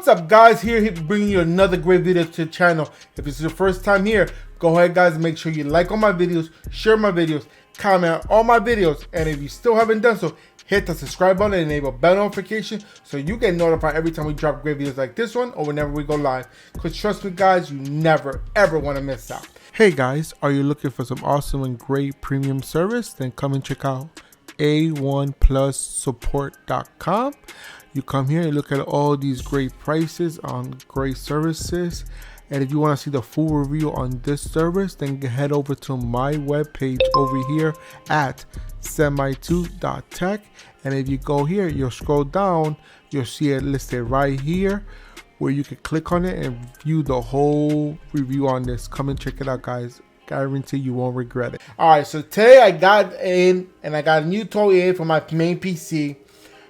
What's up, guys? Here bringing you another great video to the channel. If it's your first time here, go ahead, guys, and make sure you like all my videos, share my videos, comment on all my videos, and if you still haven't done so, hit the subscribe button and enable bell notification so you get notified every time we drop great videos like this one or whenever we go live. Because trust me, guys, you never ever want to miss out. Hey guys, are you looking for some awesome and great premium service? Then come and check out a1plussupport.com. You come here and look at all these great prices on great services. And if you want to see the full review on this service, then head over to my webpage over here at M.2 And if you go here, you'll scroll down, you'll see it listed right here where you can click on it and view the whole review on this. Come and check it out, guys. Guarantee you won't regret it. Alright, so today I got in and I got a new toy in for my main PC.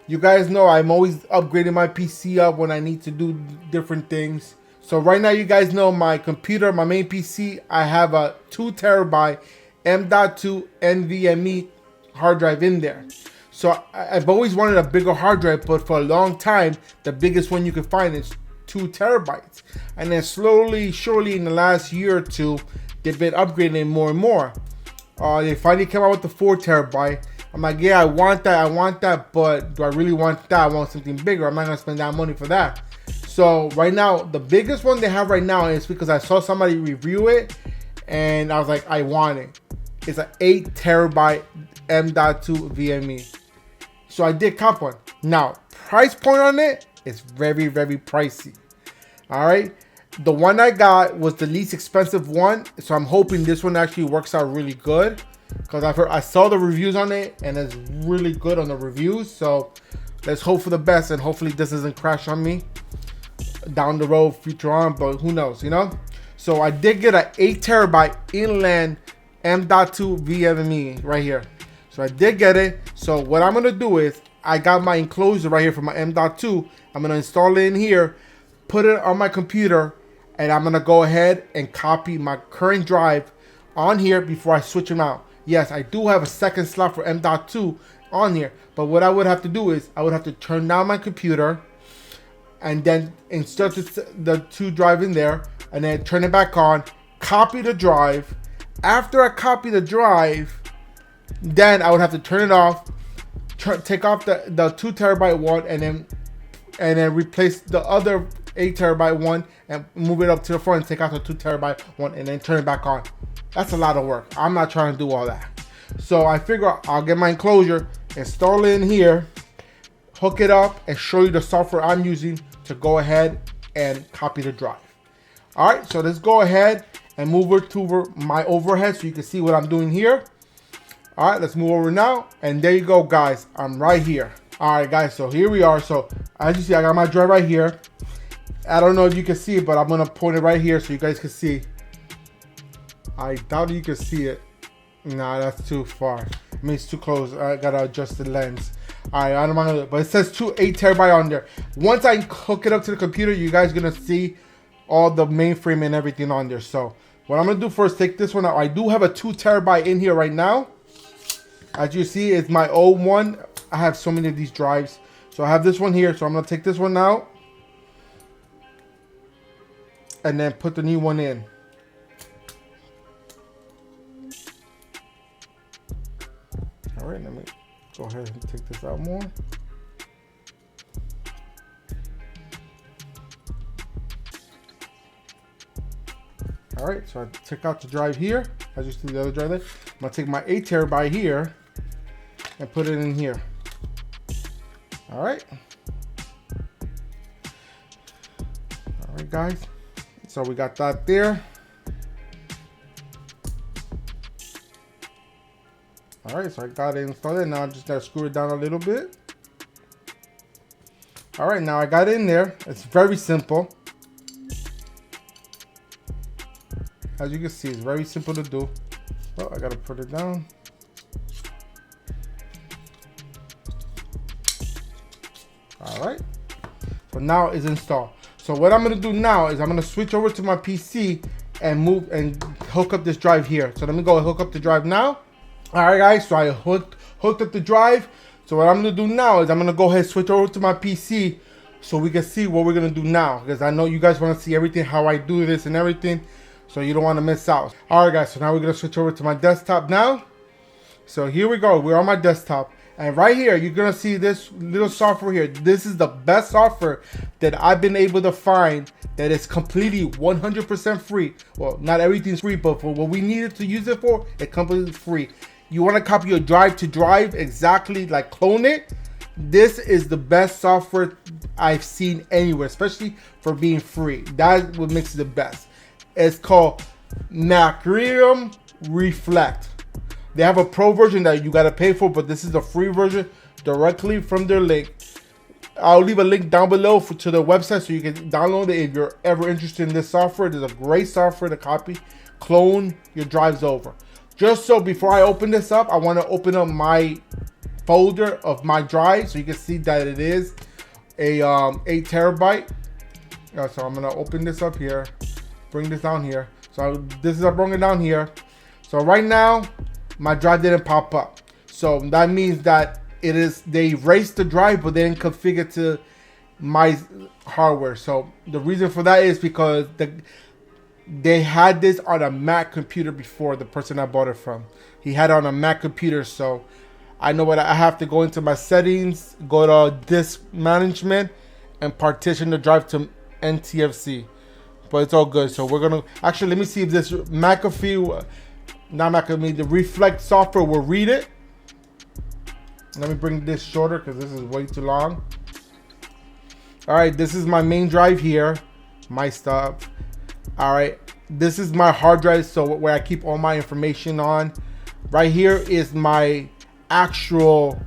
You guys know I'm always upgrading my PC up when I need to do different things. So right now, you guys know my computer, my main PC, I have a 2 terabyte M.2 NVMe hard drive in there. So I've always wanted a bigger hard drive, but for a long time, the biggest one you can find is 2 terabytes. And then slowly, surely in the last year or two, they've been upgrading more and more. They finally came out with the 4 terabyte. I'm like, yeah, I want that, but do I really want that? I want something bigger. I'm not gonna spend that money for that. So right now, the biggest one they have right now is because I saw somebody review it and I was like, I want it. It's an 8 terabyte M.2 VME. So I did cop one. Now, price point on it is very, very pricey. All right. The one I got was the least expensive one. So I'm hoping this one actually works out really good. Because I saw the reviews on it and it's really good on the reviews. So let's hope for the best and hopefully this doesn't crash on me down the road future on, but who knows, you know. So I did get an 8 terabyte inland M.2 VME right here. So I did get it. So what I'm gonna do is I got my enclosure right here for my M.2. I'm gonna install it in here, put it on my computer, and I'm gonna go ahead and copy my current drive on here before I switch them out. Yes, I do have a second slot for M.2 on here, but what I would have to do is I would have to turn down my computer and then insert the 2 drive in there and then turn it back on, copy the drive. After I copy the drive, then I would have to turn it off, take off the 2 terabyte one and then replace the other 8 terabyte one and move it up to the front and take out the 2 terabyte one and then turn it back on. That's a lot of work. I'm not trying to do all that. So I figure I'll get my enclosure, install it in here, hook it up, and show you the software I'm using to go ahead and copy the drive. All right, so let's go ahead and move over to my overhead so you can see what I'm doing here. All right, let's move over now. And there you go, guys. I'm right here. All right, guys, so here we are. So as you see, I got my drive right here. I don't know if you can see it, but I'm gonna point it right here so you guys can see. I doubt you can see it. Nah, that's too far. I mean, it's too close. I gotta adjust the lens. Alright, I don't want to, but it says 8 terabyte on there. Once I hook it up to the computer, you guys gonna see all the mainframe and everything on there. So what I'm gonna do first, take this one out. I do have a 2 terabyte in here right now. As you see, it's my old one. I have so many of these drives. So I have this one here. So I'm gonna take this one out and then put the new one in. All right, let me go ahead and take this out more. All right, so I took out the drive here. As you see the other drive there. I'm gonna take my 8 terabyte here and put it in here. All right. All right, guys. So we got that there. All right, so I got it installed. Now I just gotta screw it down a little bit. All right, now I got it in there. It's very simple. As you can see, it's very simple to do. Oh, I gotta put it down. All right, so now it's installed. So what I'm gonna do now is I'm gonna switch over to my PC and move and hook up this drive here. So let me go hook up the drive now. All right, guys, so I hooked up the drive. So what I'm gonna do now is I'm gonna go ahead and switch over to my PC so we can see what we're gonna do now, because I know you guys want to see everything, how I do this and everything, so you don't want to miss out. All right guys, so now we're gonna switch over to my desktop now. So here we go, we're on my desktop, and right here you're gonna see this little software here. This is the best software that I've been able to find that is completely 100% free. Well, not everything's free, but for what we needed to use it for, it's completely free. You want to copy your drive to drive, exactly like clone it. This is the best software I've seen anywhere, especially for being free. That's what makes it the best. It's called Macrium Reflect. They have a pro version that you gotta pay for, but this is the free version directly from their link. I'll leave a link down below to the website so you can download it if you're ever interested in this software. There's a great software to copy, clone your drives over. Just so before I open this up, I want to open up my folder of my drive so you can see that it is a 8 terabyte. So I'm gonna open this up here, bring this down here. So this is I bring it down here. So right now my drive didn't pop up, so that means that it is they erased the drive but they didn't configure to my hardware. So the reason for that is because they had this on a Mac computer before. The person I bought it from, he had it on a Mac computer. So I know what I have to go into my settings, go to disk management, and partition the drive to NTFC. But it's all good. So we're gonna actually, let me see if this McAfee, not McAfee, the Reflect software will read it. Let me bring this shorter because this is way too long. All right, this is my main drive here, my stuff. All right, this is my hard drive, so where I keep all my information on. Right here is my actual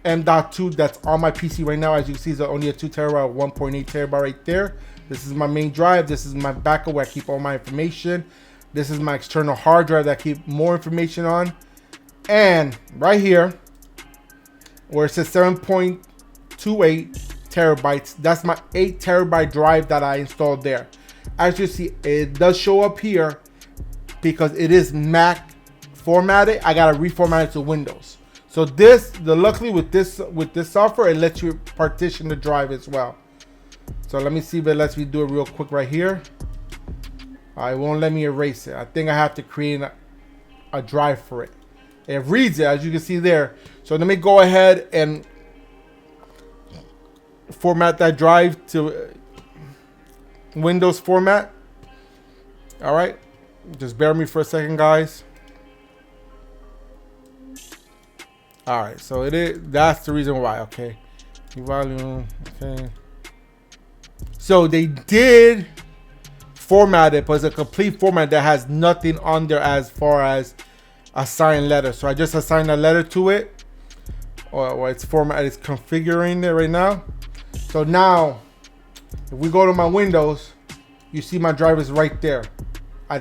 M.2 that's on my PC right now. As you can see, it's only a 2 terabyte, 1.8 terabyte right there. This is my main drive. This is my backup where I keep all my information. This is my external hard drive that I keep more information on. And right here, where it says 7.28 terabytes, that's my 8 terabyte drive that I installed there. As you see, it does show up here because it is Mac formatted. I gotta reformat it to Windows. So luckily with this software, it lets you partition the drive as well. So let me see if it lets me do it real quick right here. It won't let me erase it. I think I have to create a drive for it. It reads it, as you can see there. So let me go ahead and format that drive to Windows format. All right, just bear with me for a second, guys. All right, so it is, that's the reason why. Okay, volume. Okay, so they did format it, but it's a complete format that has nothing on there as far as assign letter. So I just assigned a letter to it, or it's format, it's configuring it right now. So now if we go to my Windows, you see my drive is right there. I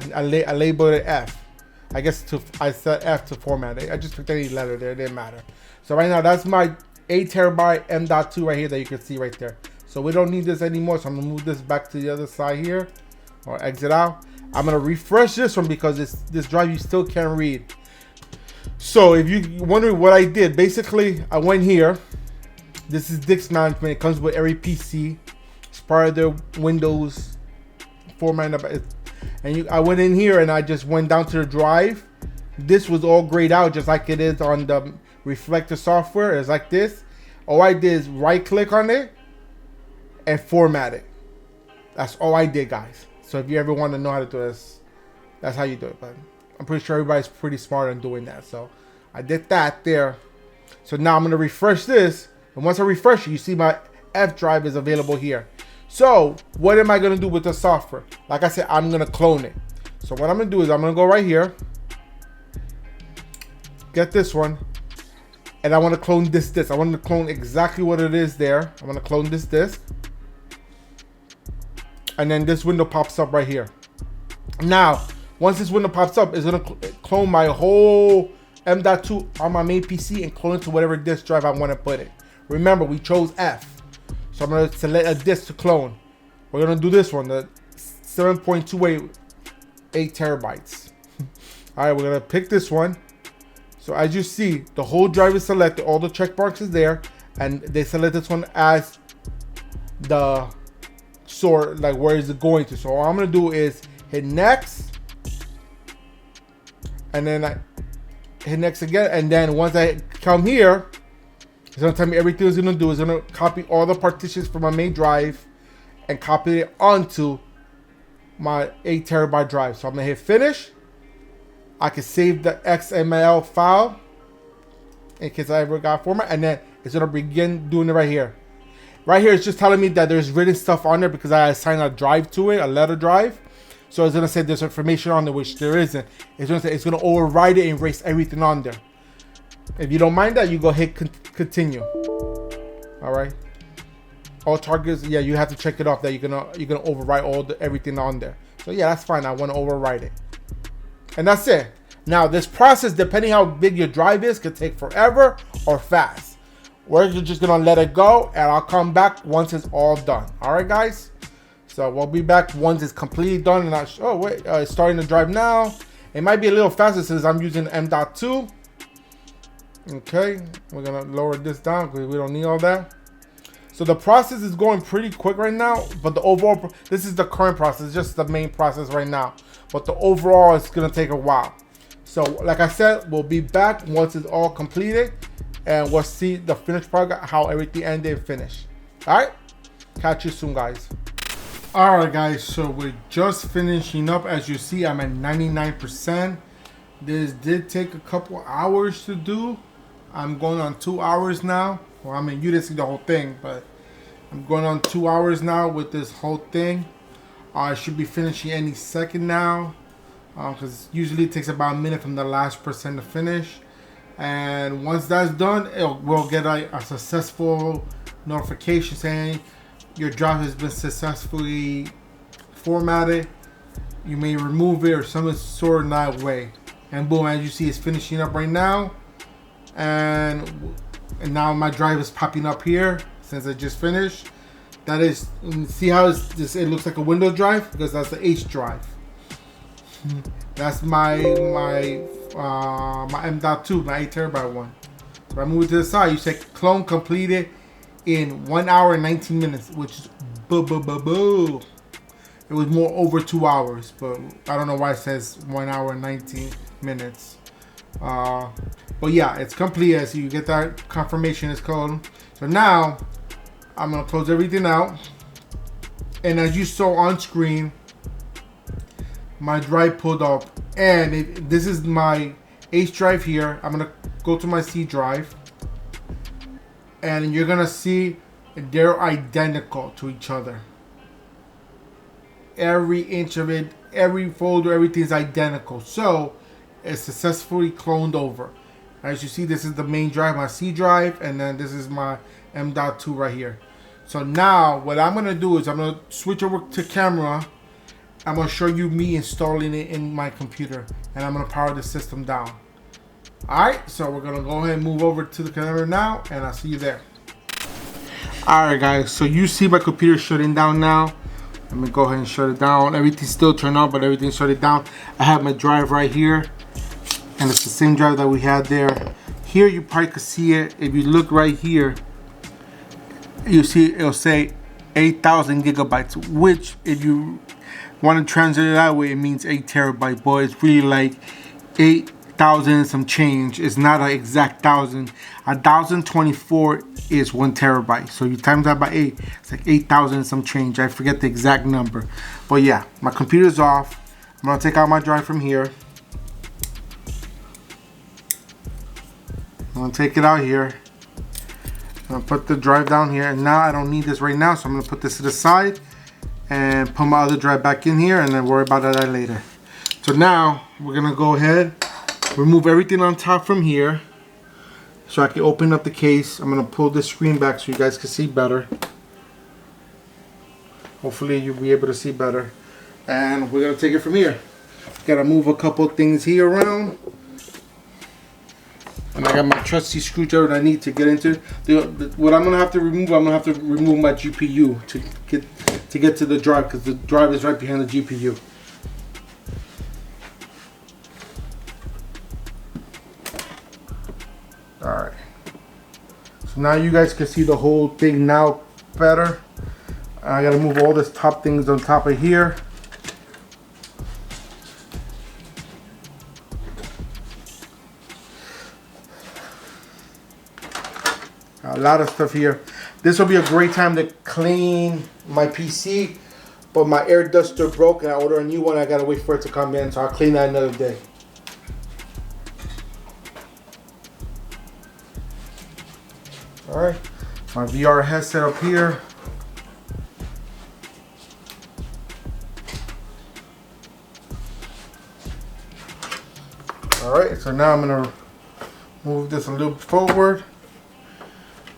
labeled it F. I guess I set F to format it. I just picked any letter there, it didn't matter. So right now that's my 8 terabyte M.2 right here that you can see right there. So we don't need this anymore. So I'm gonna move this back to the other side here, or exit out. I'm gonna refresh this one because this drive you still can't read. So if you're wondering what I did, basically I went here. This is disk management. It comes with every PC. It's part of their Windows format. And I went in here and I just went down to the drive. This was all grayed out just like it is on the Reflector software. It's like this. All I did is right click on it and format it. That's all I did, guys. So if you ever want to know how to do this, that's how you do it. But I'm pretty sure everybody's pretty smart on doing that. So I did that there. So now I'm going to refresh this. And once I refresh it, you see my F drive is available here. So what am I going to do with the software? Like I said, I'm going to clone it. So what I'm going to do is I'm going to go right here, get this one, and I want to clone this disk. I want to clone exactly what it is there. I want to clone this disk. And then this window pops up right here. Now, once this window pops up, it's going to clone my whole M.2 on my main PC and clone it to whatever disk drive I want to put it. Remember, we chose F. So I'm going to select a disk to clone. We're going to do this one, the 7.28 terabytes. All right, we're going to pick this one. So as you see, the whole drive is selected. All the check marks is there. And they select this one as the sort, like where is it going to. So all I'm gonna do is hit next, and then I hit next again, and then once I come here, it's gonna tell me everything it's gonna do is gonna copy all the partitions from my main drive and copy it onto my 8 terabyte drive. So I'm gonna hit finish. I can save the XML file in case I ever got format, and then it's gonna begin doing it right here. Right here, it's just telling me that there's written stuff on there because I assigned a drive to it, a letter drive. So it's gonna say there's information on there, which there isn't. It's gonna say it's gonna override it and erase everything on there. If you don't mind that, you go hit continue. All right. All targets, yeah, you have to check it off that you're gonna overwrite everything on there. So yeah, that's fine. I want to overwrite it, and that's it. Now this process, depending how big your drive is, could take forever or fast. We're just gonna let it go, and I'll come back once it's all done. All right, guys. So we'll be back once it's completely done. And it's starting to drive now. It might be a little faster since I'm using M.2. Okay, we're gonna lower this down because we don't need all that. So the process is going pretty quick right now, but the overall, this is the current process, just the main process right now. But the overall is gonna take a while. So like I said, we'll be back once it's all completed, and we'll see the finished product, how everything ended and finished. All right, catch you soon, guys. All right, guys, so we're just finishing up. As you see, I'm at 99%. This did take a couple hours to do. I'm going on 2 hours now. Well, I mean, you didn't see the whole thing, but I'm going on 2 hours now with this whole thing. I should be finishing any second now, because usually it takes about a minute from the last percent to finish. And once that's done, we'll get a successful notification saying your drive has been successfully formatted. You may remove it or some sort of that way. And boom, as you see, it's finishing up right now. And now my drive is popping up here since I just finished. That is, see how it looks like a Windows drive, because that's the H drive. That's my M.2, my 8 terabyte one. So I move it to the side. You say clone completed in 1 hour and 19 minutes, which is boo. It was more over 2 hours, but I don't know why it says 1 hour and 19 minutes. But yeah, it's complete. As you get that confirmation, it's cloned. So now I'm gonna close everything out, and as you saw on screen, my drive pulled up, and this is my H drive here. I'm gonna go to my C drive, and you're gonna see they're identical to each other. Every inch of it, every folder, everything's identical. So it's successfully cloned over. As you see, this is the main drive, my C drive, and then this is my M.2 right here. So now what I'm gonna do is I'm gonna switch over to camera. I'm gonna show you me installing it in my computer, and I'm gonna power the system down. Alright, so we're gonna go ahead and move over to the camera now, and I'll see you there. Alright guys, so you see my computer shutting down now. Let me go ahead and shut it down. Everything's still turned on, but everything's shut it down. I have my drive right here, and it's the same drive that we had there. Here you probably could see it. If you look right here, you see it'll say 8,000 gigabytes, which if you want to translate it that way, it means 8 terabytes, but it's really like 8,000 and some change. It's not an exact thousand. 1,024 is 1 terabyte. So you times that by 8, it's like 8,000 and some change. I forget the exact number. But yeah, my computer's off. I'm gonna take out my drive from here. I'm gonna take it out here. I'm gonna put the drive down here, and now I don't need this right now, so I'm gonna put this to the side and put my other drive back in here, and then worry about that later. So now we're gonna go ahead, remove everything on top from here so I can open up the case. I'm gonna pull this screen back so you guys can see better. Hopefully you'll be able to see better, and we're gonna take it from here. Gotta move a couple things here around. And I got my trusty screwdriver that I need to get into. What I'm gonna have to remove, I'm gonna have to remove my GPU to get to the drive, because the drive is right behind the GPU. All right. So now you guys can see the whole thing now better. I gotta move all this top things on top of here. A lot of stuff here. This will be a great time to clean my PC, but my air duster broke and I ordered a new one. I gotta wait for it to come in, so I'll clean that another day. Alright, my VR headset up here. Alright, so now I'm gonna move this a little forward.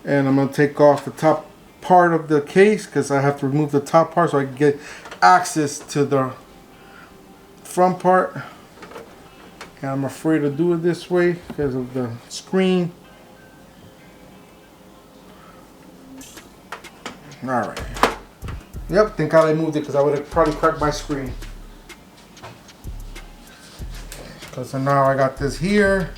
And I'm going to take off the top part of the case because I have to remove the top part so I can get access to the front part. And I'm afraid to do it this way because of the screen. Alright. Yep, thank God I moved it because I would have probably cracked my screen. So now I got this here.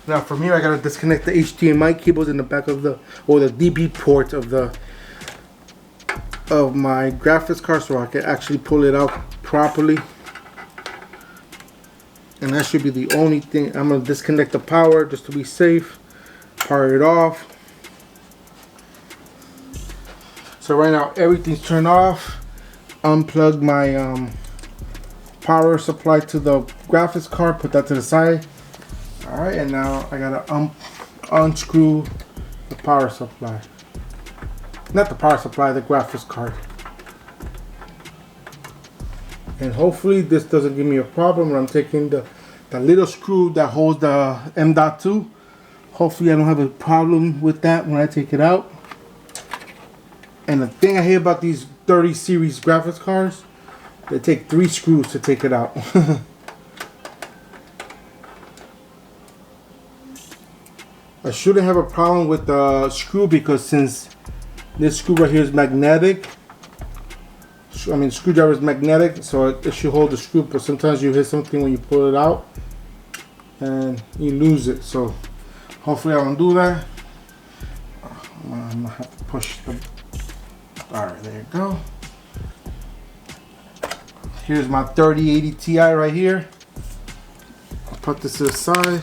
Now from here I gotta disconnect the HDMI cables in the back of the, or the DB port of my graphics card so I can actually pull it out properly. And that should be the only thing. I'm gonna disconnect the power just to be safe. Power it off. So right now everything's turned off. Unplug my power supply to the graphics card. Put that to the side. Alright, and now I gotta unscrew the power supply. Not the power supply, the graphics card. And hopefully this doesn't give me a problem when I'm taking the little screw that holds the M.2. Hopefully I don't have a problem with that when I take it out. And the thing I hate about these 30 series graphics cards, they take 3 screws to take it out. I shouldn't have a problem with the screw because since this screw right here is magnetic, I mean screwdriver is magnetic, so it should hold the screw, but sometimes you hit something when you pull it out and you lose it. So hopefully I don't do that. I'm gonna have to push the, alright, there you go. Here's my 3080 Ti right here. I'll put this to the side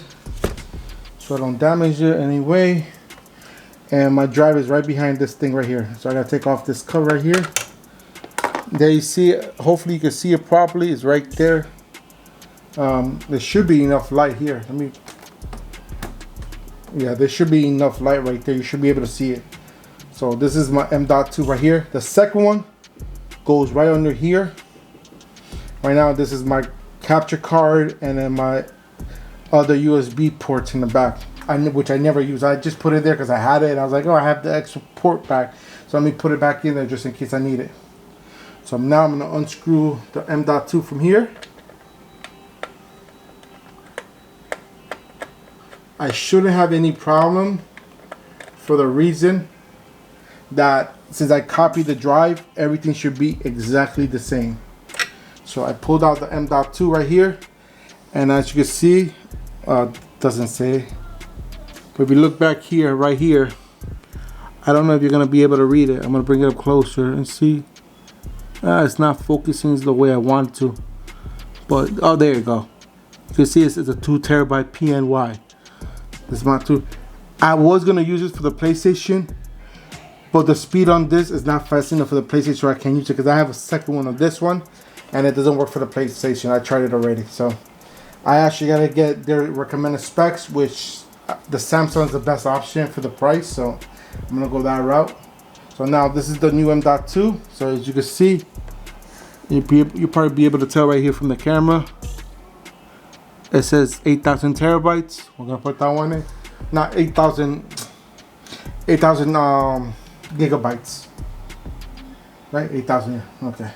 so I don't damage it anyway. And my drive is right behind this thing right here. So I gotta take off this cover right here. There you see it. Hopefully you can see it properly. It's right there. There should be enough light here. Yeah, there should be enough light right there. You should be able to see it. So this is my M.2 right here. The second one goes right under here. Right now this is my capture card and then my other USB ports in the back, which I never use. I just put it there because I had it and I was like, oh, I have the extra port back, so let me put it back in there just in case I need it. So now I'm going to unscrew the M.2 from here. I shouldn't have any problem for the reason that since I copied the drive, everything should be exactly the same. So I pulled out the M.2 right here, and as you can see, doesn't say, but if you look back here, right here, I don't know if you're gonna be able to read it. I'm gonna bring it up closer and see. It's not focusing the way I want to, but oh, there you go. You can see it's a 2 terabyte PNY. This is my 2. I was gonna use this for the PlayStation, but the speed on this is not fast enough for the PlayStation, so I can't use it because I have a second one on this one, and it doesn't work for the PlayStation. I tried it already, so I actually gotta get their recommended specs, which the Samsung is the best option for the price, so I'm gonna go that route. So now this is the new M.2. So as you can see, you'll probably be able to tell right here from the camera. It says 8,000 terabytes. We're gonna put that one in. Not 8,000 gigabytes. Right? 8,000, yeah. Okay.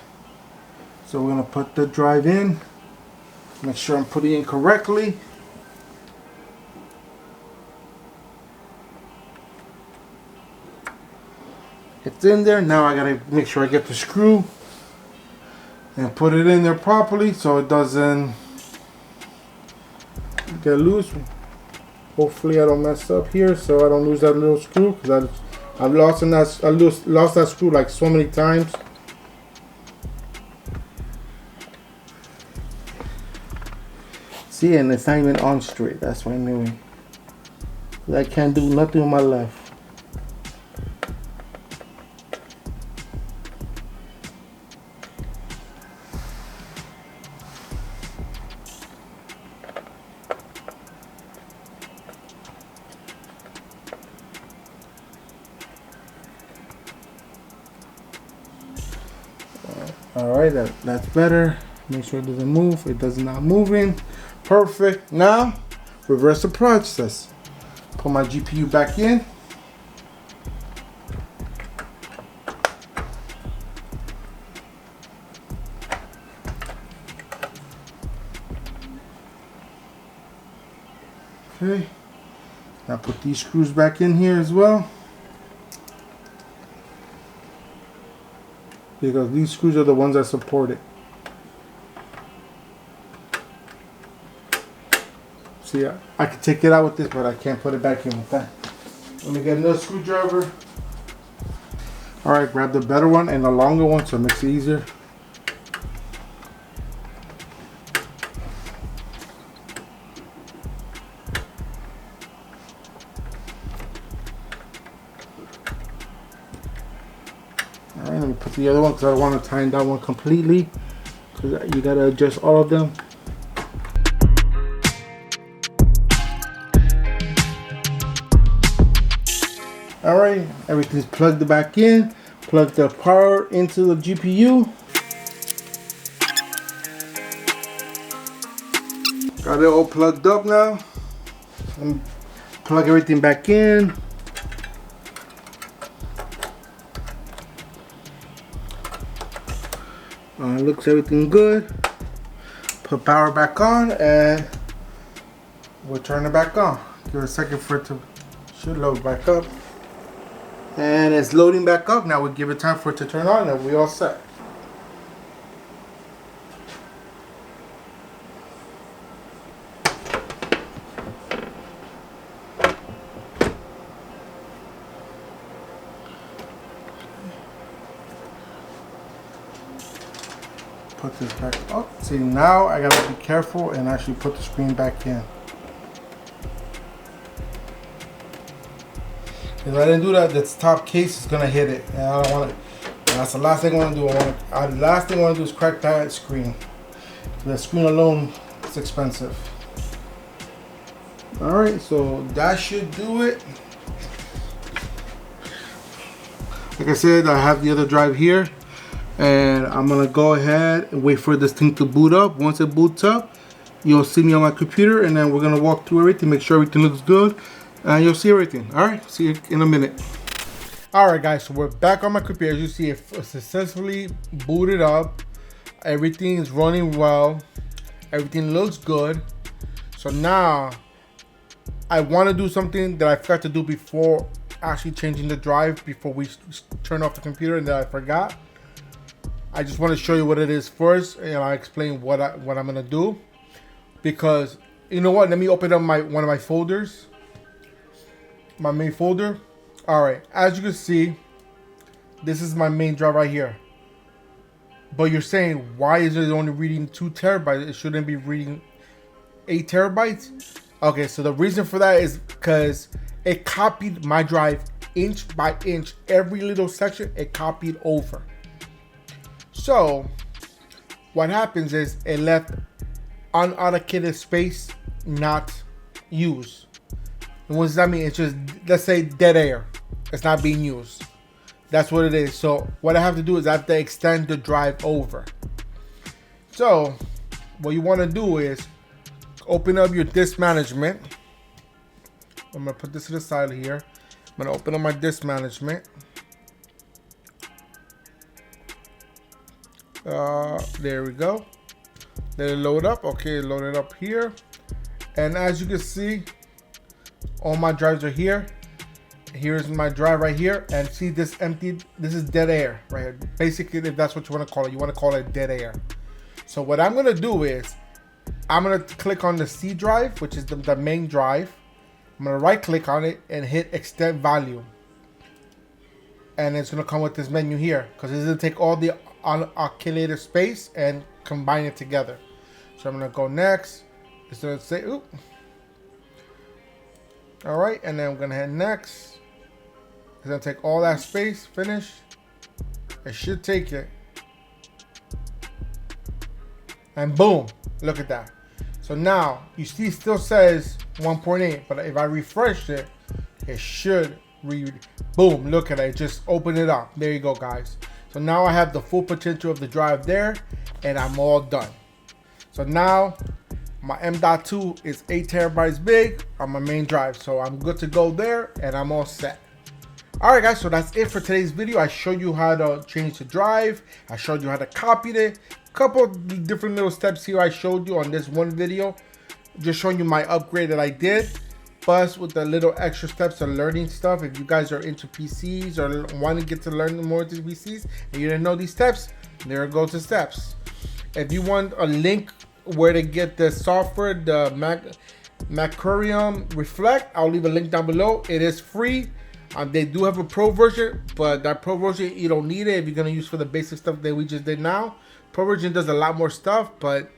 So we're gonna put the drive in. Make sure I'm putting it in correctly. It's in there. Now I gotta make sure I get the screw and put it in there properly so it doesn't get loose. Hopefully I don't mess up here, so I don't lose that little screw, because I've lost that screw like so many times. See, and it's not even on straight. That's what I'm doing. I can't do nothing with my left. Alright, that's better. Make sure it doesn't move. It does not moving. Perfect. Now, reverse the process. Put my GPU back in. Okay. Now put these screws back in here as well, because these screws are the ones that support it. See, I can take it out with this, but I can't put it back in with that. Let me get another screwdriver. Alright, grab the better one and the longer one so it makes it easier. Alright, let me put the other one because I don't want to tighten that one completely, because you got to adjust all of them. Alright, everything's plugged back in. Plug the power into the GPU. Got it all plugged up now. And plug everything back in. Looks everything good. Put power back on and we'll turn it back on. Give it a second for it to should load back up. And it's loading back up. Now we give it time for it to turn on and we all set. Put this back up. See, now I gotta be careful and actually put the screen back in. If I didn't do that, this top case is gonna hit it, and I don't want it. And that's the last thing I want to do. The last thing I want to do is crack that screen. The screen alone is expensive. All right, so that should do it. Like I said, I have the other drive here, and I'm gonna go ahead and wait for this thing to boot up. Once it boots up, you'll see me on my computer, and then we're gonna walk through everything, make sure everything looks good. And you'll see everything. All right, see you in a minute. All right, guys, so we're back on my computer. As you see, it successfully booted up. Everything is running well. Everything looks good. So now I want to do something that I forgot to do before actually changing the drive, before we turn off the computer, and that I forgot. I just want to show you what it is first, and I'll explain what I'm gonna do. Because you know what? Let me open up one of my folders. My main folder. Alright, as you can see, this is my main drive right here. But you're saying, why is it only reading 2 terabytes? It shouldn't be reading 8 terabytes? Okay, so the reason for that is because it copied my drive inch by inch. Every little section it copied over. So what happens is it left unallocated space not used. And what does that mean? It's just, let's say, dead air. It's not being used. That's what it is. So what I have to do is I have to extend the drive over. So what you want to do is open up your disk management. I'm going to put this to the side here. I'm going to open up my disk management. There we go. Let it load up. Okay, load it up here. And as you can see, all my drives are here. Here's my drive right here, and see this empty, this is dead air right here. Basically, if that's what you want to call it, you want to call it dead air. So what I'm gonna do is I'm gonna click on the C drive, which is the main drive. I'm gonna right click on it and hit extend volume. And it's gonna come with this menu here because it's gonna take all the uncalculated space and combine it together. So I'm gonna go next. It's gonna say, oop. All right, and then I'm gonna hit next. It's gonna take all that space, finish. It should take it. And boom, look at that. So now you see, it still says 1.8, but if I refresh it, it should read, boom, look at it, it just open it up. There you go, guys. So now I have the full potential of the drive there, and I'm all done. So now my M.2 is 8 terabytes big on my main drive. So I'm good to go there, and I'm all set. Alright guys, so that's it for today's video. I showed you how to change the drive. I showed you how to copy it. Couple of different little steps here I showed you on this one video. Just showing you my upgrade that I did. Plus with the little extra steps of learning stuff. If you guys are into PCs or want to get to learn more into PCs and you didn't know these steps, there goes the steps. If you want a link where to get the software, the Macurium Reflect, I'll leave a link down below. It is free. They do have a pro version, but that pro version, you don't need it if you're going to use for the basic stuff that we just did now. Pro version does a lot more stuff, but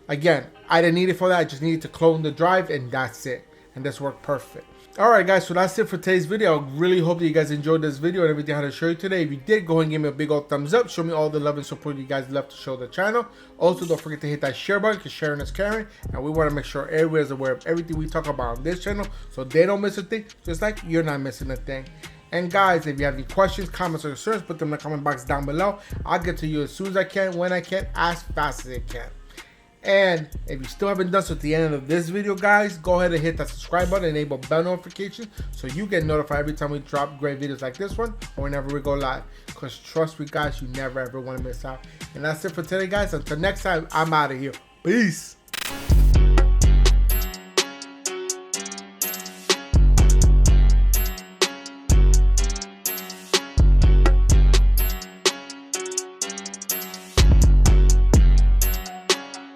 again, I didn't need it for that. I just needed to clone the drive, and that's it. And this worked perfect. Alright guys, so that's it for today's video. I really hope that you guys enjoyed this video and everything I had to show you today. If you did, go ahead and give me a big old thumbs up. Show me all the love and support you guys love to show the channel. Also, don't forget to hit that share button because sharing is caring. And we want to make sure everybody is aware of everything we talk about on this channel so they don't miss a thing, just like you're not missing a thing. And guys, if you have any questions, comments, or concerns, put them in the comment box down below. I'll get to you as soon as I can, when I can, as fast as I can. And if you still haven't done so at the end of this video, guys, go ahead and hit that subscribe button, enable bell notifications so you get notified every time we drop great videos like this one or whenever we go live. Because trust me, guys, you never ever want to miss out. And that's it for today, guys. Until next time, I'm out of here. Peace.